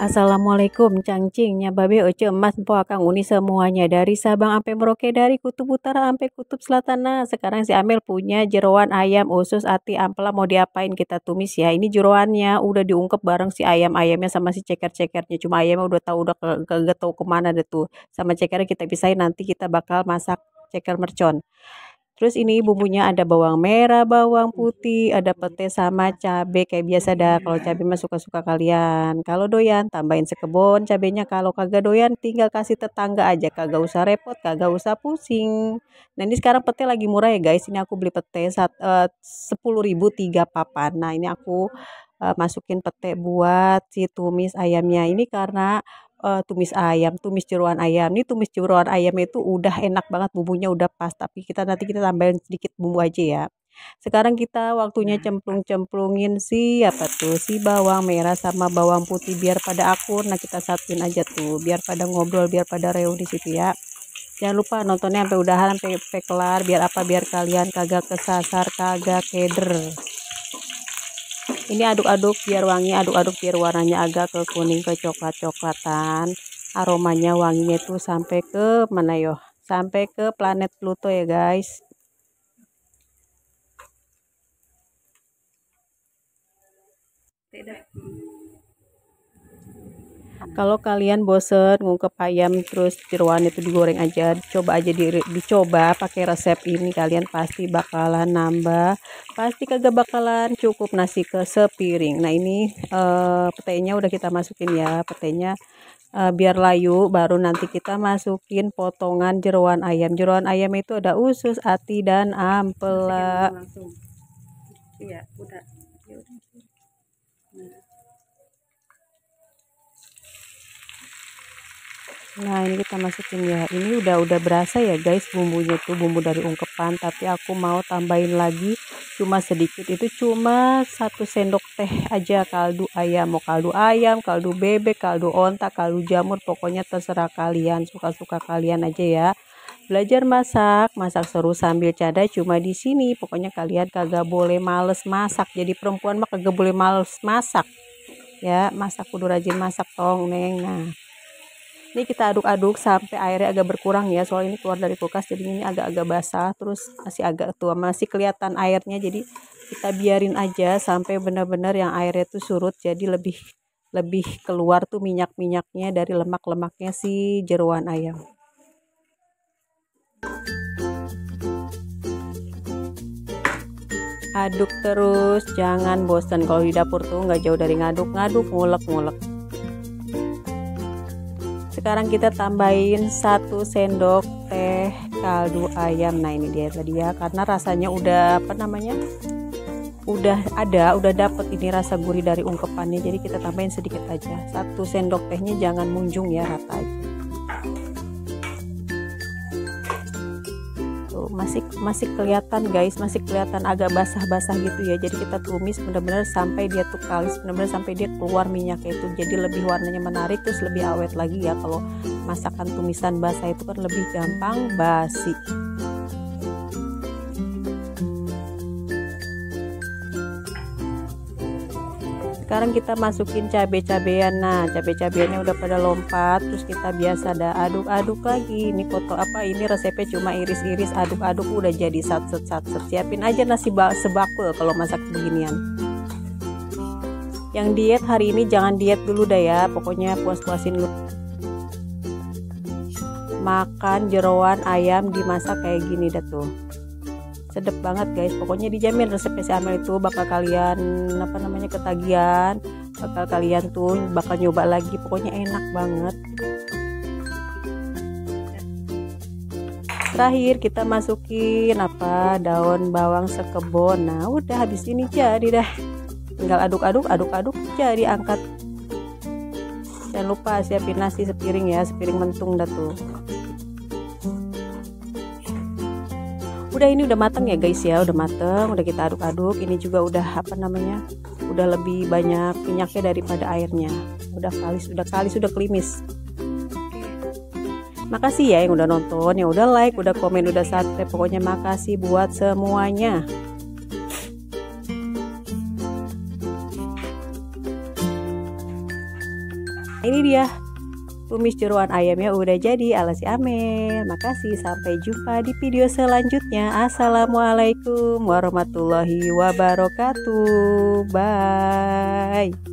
Assalamualaikum cangcingnya babe oce emas po akang uni semuanya dari Sabang sampai Merauke dari kutub utara sampai kutub selatan. Nah sekarang si Amel punya jeroan ayam usus ati ampela mau diapain kita tumis ya. Ini jeroannya udah diungkep bareng si ayamnya sama si ceker-cekernya, cuma ayamnya udah tahu udah kagak tahu kemana deh tuh, sama cekernya kita pisahin, nanti kita bakal masak ceker mercon. Terus ini bumbunya ada bawang merah, bawang putih, ada pete sama cabe kayak biasa dah. Kalau cabe mah suka-suka kalian. Kalau doyan tambahin sekebon cabenya. Kalau kagak doyan tinggal kasih tetangga aja. Kagak usah repot, kagak usah pusing. Nah ini sekarang pete lagi murah ya guys. Ini aku beli pete 10.000 3 papan. Nah ini aku masukin pete buat si tumis ayamnya. Ini karena tumis jeroan ayam. Ini tumis jeroan ayam itu udah enak banget, bumbunya udah pas, tapi nanti kita tambahin sedikit bumbu aja ya. Sekarang kita waktunya cemplung-cemplungin si apa tuh, si bawang merah sama bawang putih biar pada akur. Nah, kita satuin aja tuh biar pada ngobrol, biar pada reuni di situ ya. Jangan lupa nontonnya sampai udahan, sampai kelar, biar apa, biar kalian kagak kesasar, kagak keder. Ini aduk-aduk biar wangi, aduk-aduk biar warnanya agak ke kuning, ke coklat-coklatan. Aromanya wanginya itu sampai ke mana yo? Sampai ke planet Pluto ya guys. Kalau kalian bosen ngungkep ayam terus jeroan itu digoreng aja, coba aja dicoba pakai resep ini, kalian pasti bakalan nambah, pasti kagak bakalan cukup nasi ke sepiring. Nah ini petenya udah kita masukin ya, petenya biar layu, baru nanti kita masukin potongan jeroan ayam. Jeroan ayam itu ada usus, ati, dan ampela. Iya udah. Nah ini kita masukin ya, ini udah berasa ya guys bumbunya tuh, bumbu dari ungkepan, tapi aku mau tambahin lagi cuma sedikit, itu cuma 1 sendok teh aja kaldu ayam. Mau kaldu ayam, kaldu bebek, kaldu onta, kaldu jamur, pokoknya terserah kalian, suka-suka kalian aja ya. Belajar masak seru sambil cadai cuma di sini. Pokoknya kalian kagak boleh males masak, jadi perempuan mah kagak boleh males masak ya, masak kudu rajin masak tong neng. Nah ini kita aduk-aduk sampai airnya agak berkurang ya, soal ini keluar dari kulkas jadi ini agak-agak basah, terus masih agak tua, masih kelihatan airnya, jadi kita biarin aja sampai benar-benar yang airnya tuh surut, jadi lebih keluar tuh minyak-minyaknya dari lemak-lemaknya si jeroan ayam. Aduk terus, jangan bosan. Kalau di dapur tuh nggak jauh dari ngaduk-ngaduk, ngulek-ngulek. Sekarang kita tambahin 1 sendok teh kaldu ayam. Nah ini dia tadi ya, karena rasanya udah apa namanya, udah dapet ini rasa gurih dari ungkepannya, jadi kita tambahin sedikit aja. 1 sendok tehnya, jangan munjung ya, rata aja. Tuh masih kelihatan guys, masih kelihatan agak basah-basah gitu ya, jadi kita tumis bener-bener sampai dia tuh kalis, bener-bener sampai dia keluar minyaknya itu, jadi lebih warnanya menarik, terus lebih awet lagi ya. Kalau masakan tumisan basah itu kan lebih gampang basi. Sekarang kita masukin cabai-cabean. Nah cabai-cabeannya udah pada lompat, terus kita biasa ada aduk-aduk lagi. Ini foto apa, ini resepnya cuma iris-iris, aduk-aduk udah jadi satset. Siapin aja nasi sebakul kalau masak beginian. Yang diet hari ini jangan diet dulu dah ya, pokoknya puas-puasin dulu. Makan jeroan ayam dimasak kayak gini dah tuh, sedep banget guys. Pokoknya dijamin resepnya si Amel itu bakal kalian apa namanya ketagihan, bakal kalian tuh bakal nyoba lagi, pokoknya enak banget. Terakhir kita masukin apa, daun bawang sekebon. Nah udah, habis ini jadi dah, tinggal aduk-aduk jadi angkat. Jangan lupa siapin nasi sepiring ya, sepiring mentung dah tuh. Udah, ini udah matang ya guys ya, udah mateng, udah kita aduk-aduk. Ini juga udah apa namanya, udah lebih banyak minyaknya daripada airnya, udah kalis, udah klimis. Makasih ya yang udah nonton, yang udah like, udah komen, udah subscribe, pokoknya makasih buat semuanya. Ini dia tumis jeroan ayamnya udah jadi ala si Amel. Makasih, sampai jumpa di video selanjutnya. Assalamualaikum warahmatullahi wabarakatuh. Bye.